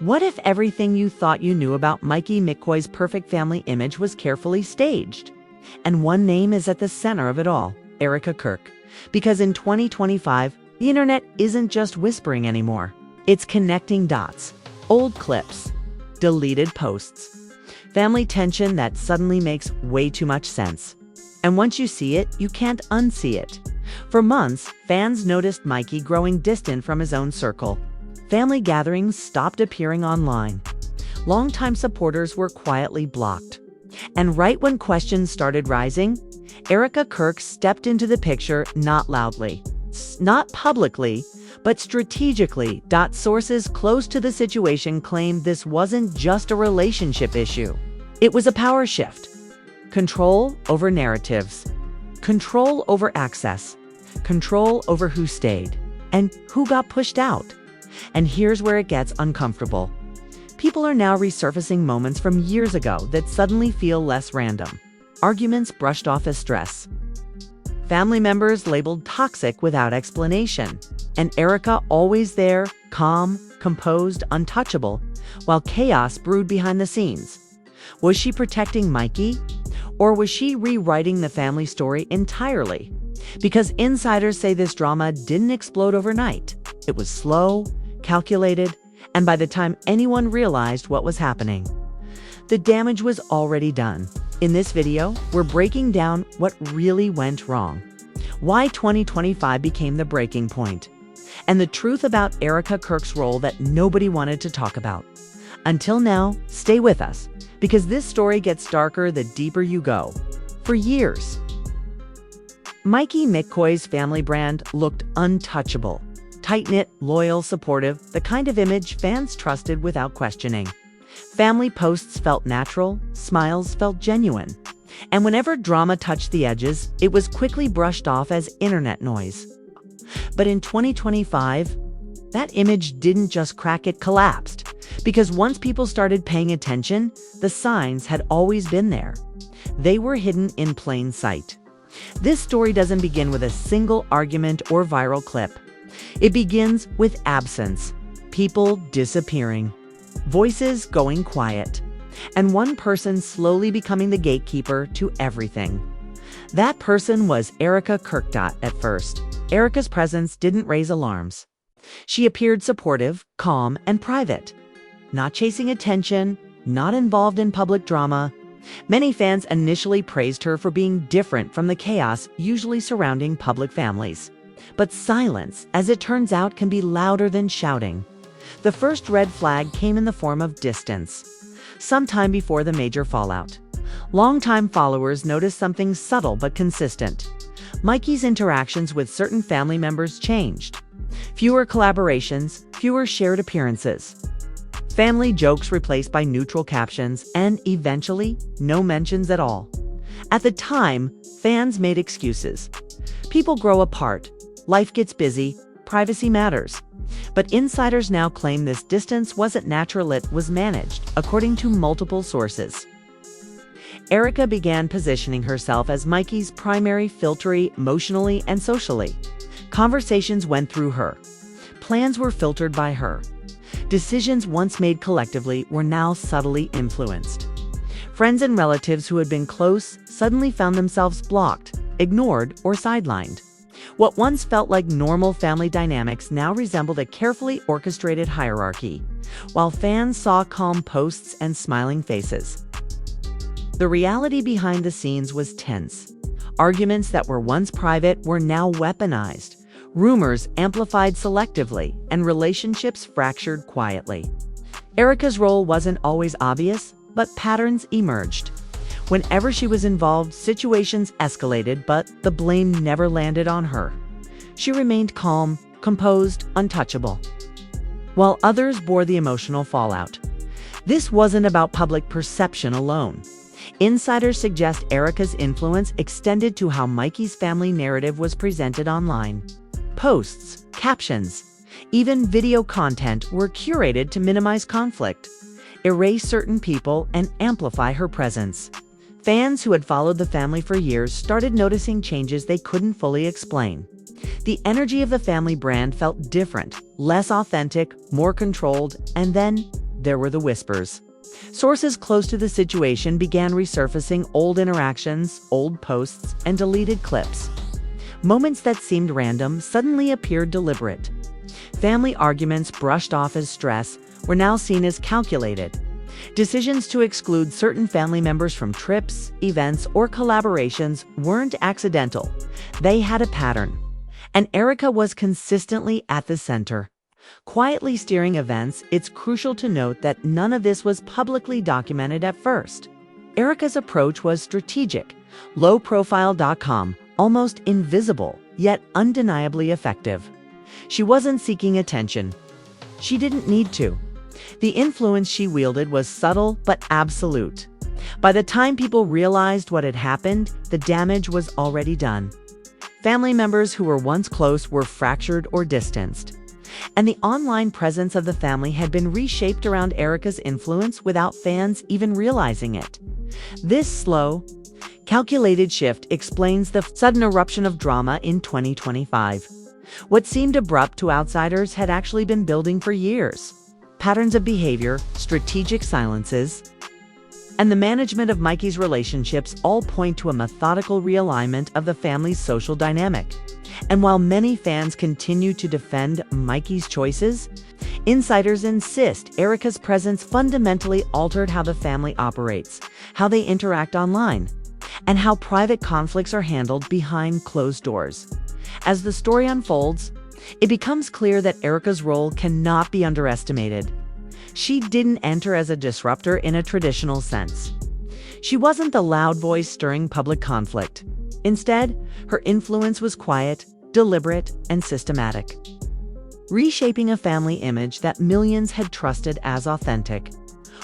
What if everything you thought you knew about Mikey McCoy's perfect family image was carefully staged? And one name is at the center of it all, Erika Kirk. Because in 2025, the internet isn't just whispering anymore. It's connecting dots, old clips, deleted posts, family tension that suddenly makes way too much sense. And once you see it, you can't unsee it. For months, fans noticed Mikey growing distant from his own circle. Family gatherings stopped appearing online. Longtime supporters were quietly blocked. And right when questions started rising, Erika Kirk stepped into the picture, not loudly, not publicly, but strategically. Sources close to the situation claimed this wasn't just a relationship issue. It was a power shift. Control over narratives, control over access, control over who stayed, and who got pushed out. And here's where it gets uncomfortable. People are now resurfacing moments from years ago that suddenly feel less random. Arguments brushed off as stress. Family members labeled toxic without explanation. And Erika always there, calm, composed, untouchable, while chaos brewed behind the scenes. Was she protecting Mikey? Or was she rewriting the family story entirely? Because insiders say this drama didn't explode overnight. It was slow, calculated, and by the time anyone realized what was happening, the damage was already done. In this video, we're breaking down what really went wrong, why 2025 became the breaking point, and the truth about Erika Kirk's role that nobody wanted to talk about. Until now, stay with us, because this story gets darker the deeper you go. For years, Mikey McCoy's family brand looked untouchable. Tight-knit, loyal, supportive, the kind of image fans trusted without questioning. Family posts felt natural, smiles felt genuine. And whenever drama touched the edges, it was quickly brushed off as internet noise. But in 2025, that image didn't just crack, it collapsed. Because once people started paying attention, the signs had always been there. They were hidden in plain sight. This story doesn't begin with a single argument or viral clip. It begins with absence, people disappearing, voices going quiet, and one person slowly becoming the gatekeeper to everything. That person was Erika Kirk. At first, Erika's presence didn't raise alarms. She appeared supportive, calm, and private. Not chasing attention, not involved in public drama. Many fans initially praised her for being different from the chaos usually surrounding public families. But silence, as it turns out, can be louder than shouting. The first red flag came in the form of distance. Sometime before the major fallout, longtime followers noticed something subtle but consistent. Mikey's interactions with certain family members changed. Fewer collaborations, fewer shared appearances. Family jokes replaced by neutral captions, and eventually, no mentions at all. At the time, fans made excuses. People grow apart. Life gets busy, privacy matters. But insiders now claim this distance wasn't natural, it was managed, according to multiple sources. Erika began positioning herself as Mikey's primary filter emotionally and socially. Conversations went through her. Plans were filtered by her. Decisions once made collectively were now subtly influenced. Friends and relatives who had been close suddenly found themselves blocked, ignored, or sidelined. What once felt like normal family dynamics now resembled a carefully orchestrated hierarchy, while fans saw calm posts and smiling faces. The reality behind the scenes was tense. Arguments that were once private were now weaponized, rumors amplified selectively, and relationships fractured quietly. Erika's role wasn't always obvious, but patterns emerged. Whenever she was involved, situations escalated, but the blame never landed on her. She remained calm, composed, untouchable, while others bore the emotional fallout. This wasn't about public perception alone. Insiders suggest Erika's influence extended to how Mikey's family narrative was presented online. Posts, captions, even video content were curated to minimize conflict, erase certain people, and amplify her presence. Fans who had followed the family for years started noticing changes they couldn't fully explain. The energy of the family brand felt different, less authentic, more controlled, and then there were the whispers. Sources close to the situation began resurfacing old interactions, old posts, and deleted clips. Moments that seemed random suddenly appeared deliberate. Family arguments brushed off as stress were now seen as calculated. Decisions to exclude certain family members from trips, events, or collaborations weren't accidental. They had a pattern. And Erika was consistently at the center. Quietly steering events, it's crucial to note that none of this was publicly documented at first. Erika's approach was strategic, low-profile.com, almost invisible, yet undeniably effective. She wasn't seeking attention. She didn't need to. The influence she wielded was subtle but absolute. By the time people realized what had happened, the damage was already done. Family members who were once close were fractured or distanced. And the online presence of the family had been reshaped around Erika's influence without fans even realizing it. This slow, calculated shift explains the sudden eruption of drama in 2025. What seemed abrupt to outsiders had actually been building for years. Patterns of behavior, strategic silences, and the management of Mikey's relationships all point to a methodical realignment of the family's social dynamic. And while many fans continue to defend Mikey's choices, insiders insist Erika's presence fundamentally altered how the family operates, how they interact online, and how private conflicts are handled behind closed doors. As the story unfolds, it becomes clear that Erika's role cannot be underestimated. She didn't enter as a disruptor in a traditional sense. She wasn't the loud voice stirring public conflict. Instead, her influence was quiet, deliberate, and systematic, reshaping a family image that millions had trusted as authentic.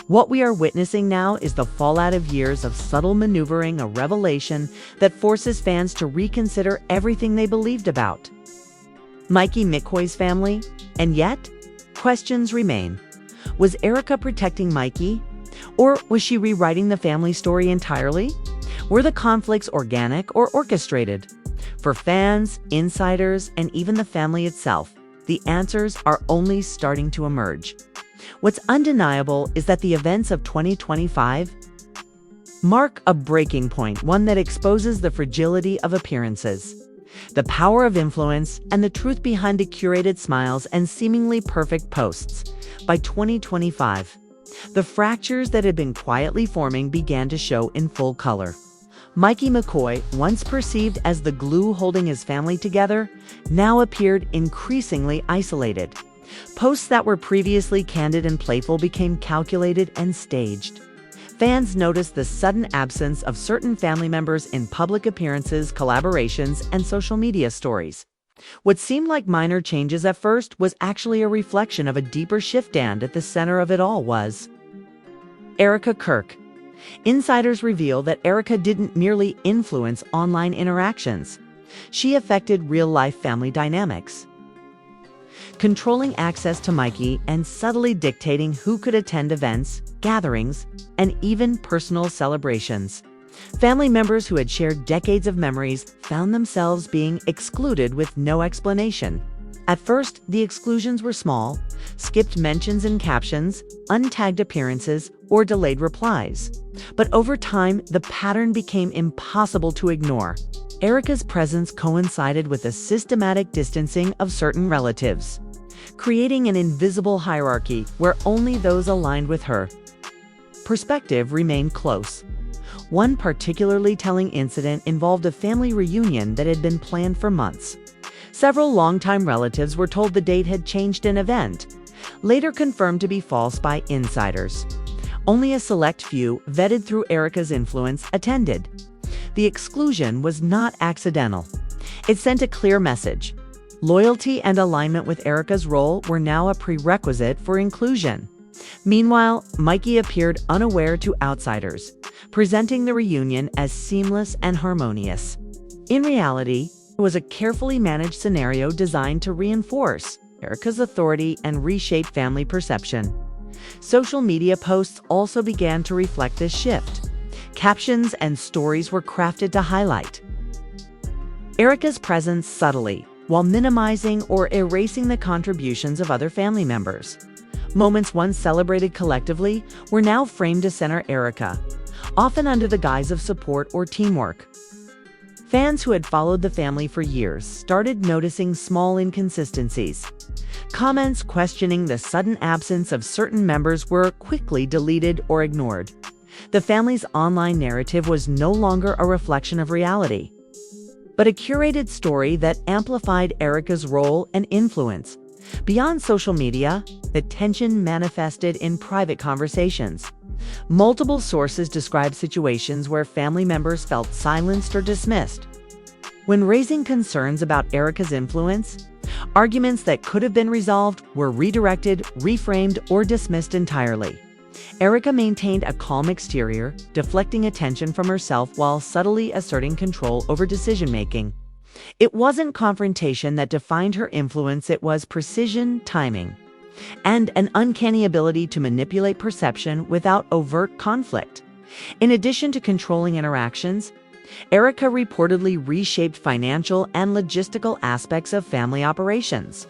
What we are witnessing now is the fallout of years of subtle maneuvering, a revelation that forces fans to reconsider everything they believed about Mikey McCoy's family. And yet, questions remain. Was Erika protecting Mikey? Or was she rewriting the family story entirely? Were the conflicts organic or orchestrated? For fans, insiders, and even the family itself, the answers are only starting to emerge. What's undeniable is that the events of 2025 mark a breaking point, one that exposes the fragility of appearances, the power of influence, and the truth behind the curated smiles and seemingly perfect posts. By 2025, the fractures that had been quietly forming began to show in full color. Mikey McCoy, once perceived as the glue holding his family together, now appeared increasingly isolated. Posts that were previously candid and playful became calculated and staged. Fans noticed the sudden absence of certain family members in public appearances, collaborations, and social media stories. What seemed like minor changes at first was actually a reflection of a deeper shift, and at the center of it all was Erika Kirk. Insiders reveal that Erika didn't merely influence online interactions. She affected real-life family dynamics, controlling access to Mikey and subtly dictating who could attend events, gatherings, and even personal celebrations. Family members who had shared decades of memories found themselves being excluded with no explanation. At first, the exclusions were small: skipped mentions and captions, untagged appearances, or delayed replies. But over time, the pattern became impossible to ignore. Erika's presence coincided with a systematic distancing of certain relatives, creating an invisible hierarchy where only those aligned with her perspective remained close. One particularly telling incident involved a family reunion that had been planned for months. Several longtime relatives were told the date had changed an event, later confirmed to be false by insiders. Only a select few, vetted through Erika's influence, attended. The exclusion was not accidental. It sent a clear message. Loyalty and alignment with Erika's role were now a prerequisite for inclusion. Meanwhile, Mikey appeared unaware to outsiders, presenting the reunion as seamless and harmonious. In reality, it was a carefully managed scenario designed to reinforce Erika's authority and reshape family perception. Social media posts also began to reflect this shift. Captions and stories were crafted to highlight Erika's presence subtly, while minimizing or erasing the contributions of other family members. Moments once celebrated collectively were now framed to center Erika, often under the guise of support or teamwork. Fans who had followed the family for years started noticing small inconsistencies. Comments questioning the sudden absence of certain members were quickly deleted or ignored. The family's online narrative was no longer a reflection of reality, but a curated story that amplified Erika's role and influence. Beyond social media, the tension manifested in private conversations. Multiple sources describe situations where family members felt silenced or dismissed. When raising concerns about Erika's influence, arguments that could have been resolved were redirected, reframed, or dismissed entirely. Erika maintained a calm exterior, deflecting attention from herself while subtly asserting control over decision-making. It wasn't confrontation that defined her influence, it was precision, timing, and an uncanny ability to manipulate perception without overt conflict. In addition to controlling interactions, Erika reportedly reshaped financial and logistical aspects of family operations.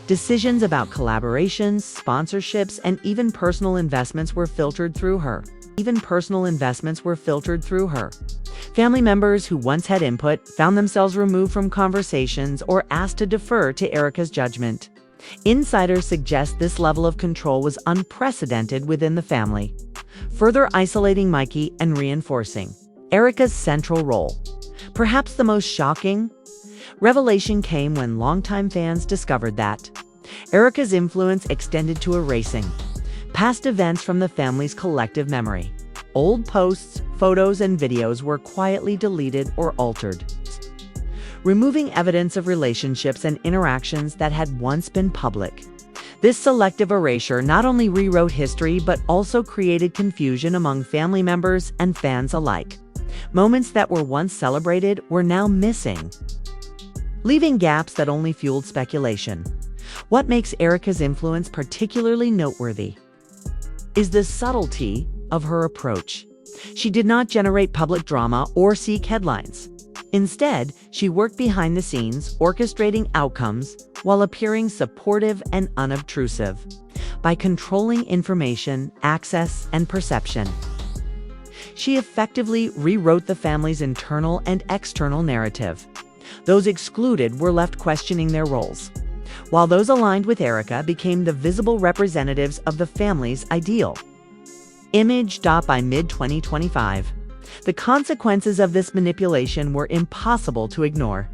Decisions about collaborations, sponsorships, and even personal investments were filtered through her. Family members who once had input found themselves removed from conversations or asked to defer to Erika's judgment. Insiders suggest this level of control was unprecedented within the family, further isolating Mikey and reinforcing Erika's central role. Perhaps the most shocking revelation came when longtime fans discovered that Erika's influence extended to erasing past events from the family's collective memory. Old posts, photos, and videos were quietly deleted or altered, removing evidence of relationships and interactions that had once been public. This selective erasure not only rewrote history but also created confusion among family members and fans alike. Moments that were once celebrated were now missing, leaving gaps that only fueled speculation. What makes Erika's influence particularly noteworthy is the subtlety of her approach. She did not generate public drama or seek headlines. Instead, she worked behind the scenes, orchestrating outcomes while appearing supportive and unobtrusive. By controlling information, access, and perception, she effectively rewrote the family's internal and external narrative. Those excluded were left questioning their roles, while those aligned with Erika became the visible representatives of the family's ideal image. By mid-2025, the consequences of this manipulation were impossible to ignore.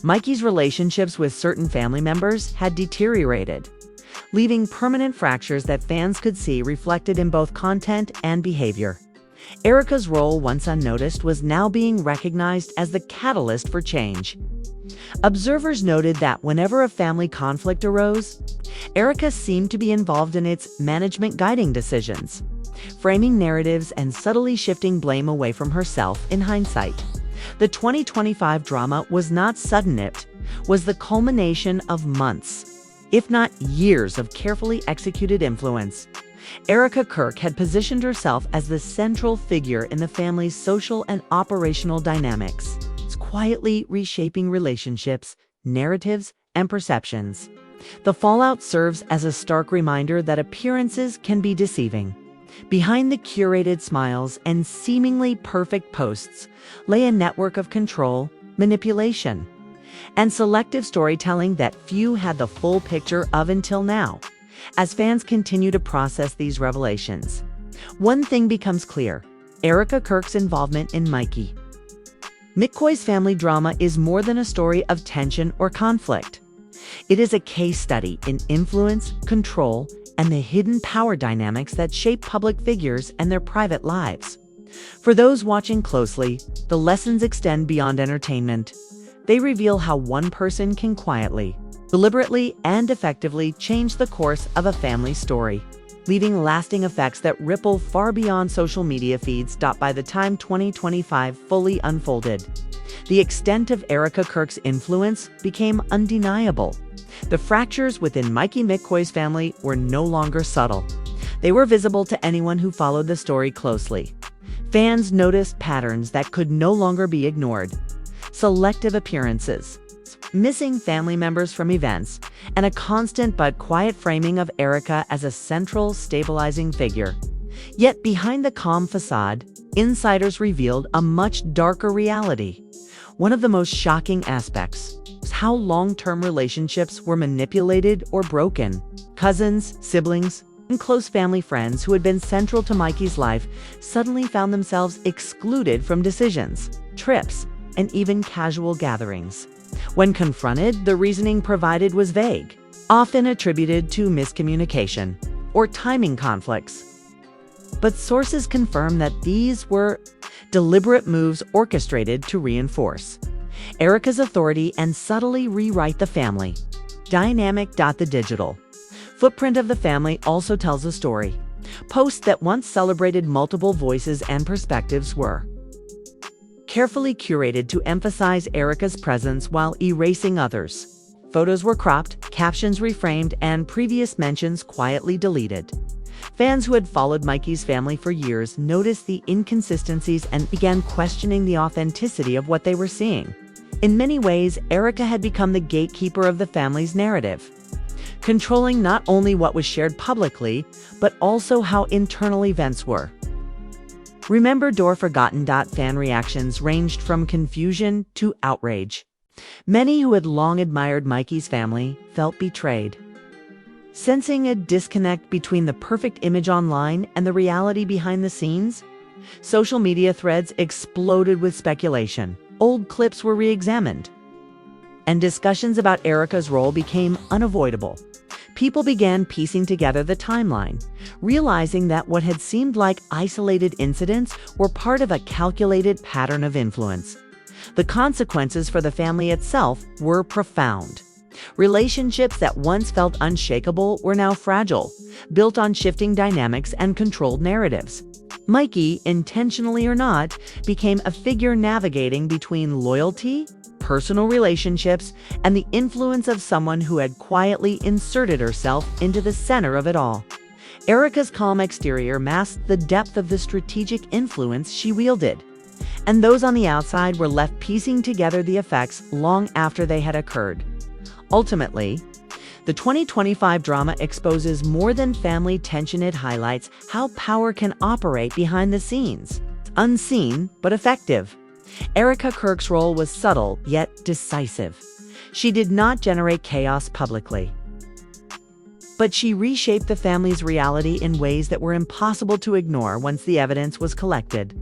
Mikey's relationships with certain family members had deteriorated, leaving permanent fractures that fans could see reflected in both content and behavior. Erika's role, once unnoticed, was now being recognized as the catalyst for change. Observers noted that whenever a family conflict arose, Erika seemed to be involved in its management, guiding decisions, framing narratives, and subtly shifting blame away from herself. In hindsight, the 2025 drama was not sudden, it was the culmination of months, if not years, of carefully executed influence. Erika Kirk had positioned herself as the central figure in the family's social and operational dynamics, quietly reshaping relationships, narratives, and perceptions. The fallout serves as a stark reminder that appearances can be deceiving. Behind the curated smiles and seemingly perfect posts lay a network of control, manipulation, and selective storytelling that few had the full picture of until now. As fans continue to process these revelations, one thing becomes clear: Erika Kirk's involvement in Mikey McCoy's family drama is more than a story of tension or conflict. It is a case study in influence, control, and the hidden power dynamics that shape public figures and their private lives. For those watching closely, the lessons extend beyond entertainment. They reveal how one person can quietly, deliberately, and effectively change the course of a family story, leaving lasting effects that ripple far beyond social media feeds. By the time 2025 fully unfolded, the extent of Erika Kirk's influence became undeniable. The fractures within Mikey McCoy's family were no longer subtle. They were visible to anyone who followed the story closely. Fans noticed patterns that could no longer be ignored: selective appearances, missing family members from events, and a constant but quiet framing of Erika as a central, stabilizing figure. Yet behind the calm facade, insiders revealed a much darker reality. One of the most shocking aspects was how long-term relationships were manipulated or broken. Cousins, siblings, and close family friends who had been central to Mikey's life suddenly found themselves excluded from decisions, trips, and even casual gatherings. When confronted, the reasoning provided was vague, often attributed to miscommunication or timing conflicts. But sources confirm that these were deliberate moves orchestrated to reinforce Erika's authority and subtly rewrite the family dynamic. The digital footprint of the family also tells a story. Posts that once celebrated multiple voices and perspectives were carefully curated to emphasize Erika's presence while erasing others. Photos were cropped, captions reframed, and previous mentions quietly deleted. Fans who had followed Mikey's family for years noticed the inconsistencies and began questioning the authenticity of what they were seeing. In many ways, Erika had become the gatekeeper of the family's narrative, controlling not only what was shared publicly, but also how internal events were. Remembered or forgotten. Fan reactions ranged from confusion to outrage. Many who had long admired Mikey's family felt betrayed, sensing a disconnect between the perfect image online and the reality behind the scenes. Social media threads exploded with speculation. Old clips were re-examined, and discussions about Erika's role became unavoidable. People began piecing together the timeline, realizing that what had seemed like isolated incidents were part of a calculated pattern of influence. The consequences for the family itself were profound. Relationships that once felt unshakable were now fragile, built on shifting dynamics and controlled narratives. Mikey, intentionally or not, became a figure navigating between loyalty, personal relationships, and the influence of someone who had quietly inserted herself into the center of it all. Erika's calm exterior masked the depth of the strategic influence she wielded, and those on the outside were left piecing together the effects long after they had occurred. Ultimately, the 2025 drama exposes more than family tension. It highlights how power can operate behind the scenes. It's unseen, but effective. Erika Kirk's role was subtle, yet decisive. She did not generate chaos publicly, but she reshaped the family's reality in ways that were impossible to ignore once the evidence was collected.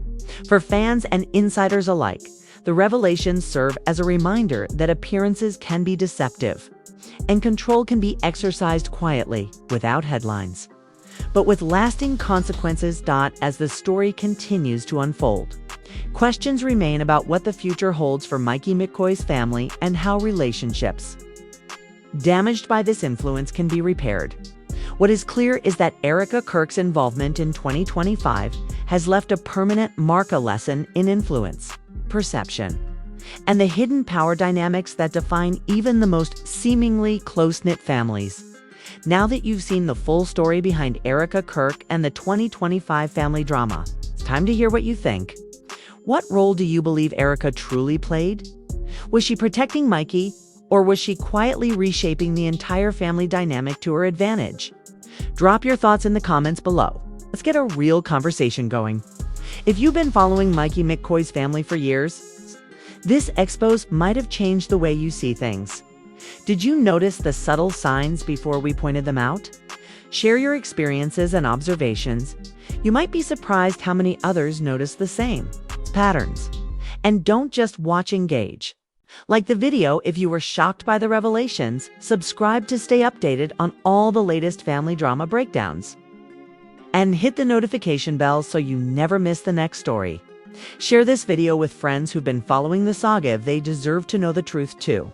For fans and insiders alike, the revelations serve as a reminder that appearances can be deceptive, and control can be exercised quietly, without headlines, but with lasting consequences. As the story continues to unfold, questions remain about what the future holds for Mikey McCoy's family and how relationships damaged by this influence can be repaired. What is clear is that Erika Kirk's involvement in 2025 has left a permanent mark, a lesson in influence, perception, and the hidden power dynamics that define even the most seemingly close-knit families. Now that you've seen the full story behind Erika Kirk and the 2025 family drama, it's time to hear what you think. What role do you believe Erika truly played? Was she protecting Mikey, or was she quietly reshaping the entire family dynamic to her advantage? Drop your thoughts in the comments below. Let's get a real conversation going. If you've been following Mikey McCoy's family for years, this expose might have changed the way you see things. Did you notice the subtle signs before we pointed them out? Share your experiences and observations. You might be surprised how many others notice the same patterns. And don't just watch, engage. Like the video if you were shocked by the revelations. Subscribe to stay updated on all the latest family drama breakdowns. And hit the notification bell so you never miss the next story. Share this video with friends who've been following the saga. They deserve to know the truth too.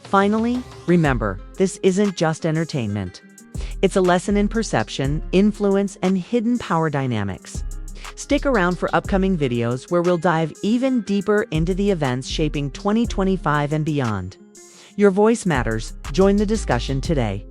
Finally, remember, this isn't just entertainment. It's a lesson in perception, influence, and hidden power dynamics. Stick around for upcoming videos where we'll dive even deeper into the events shaping 2025 and beyond. Your voice matters. Join the discussion today.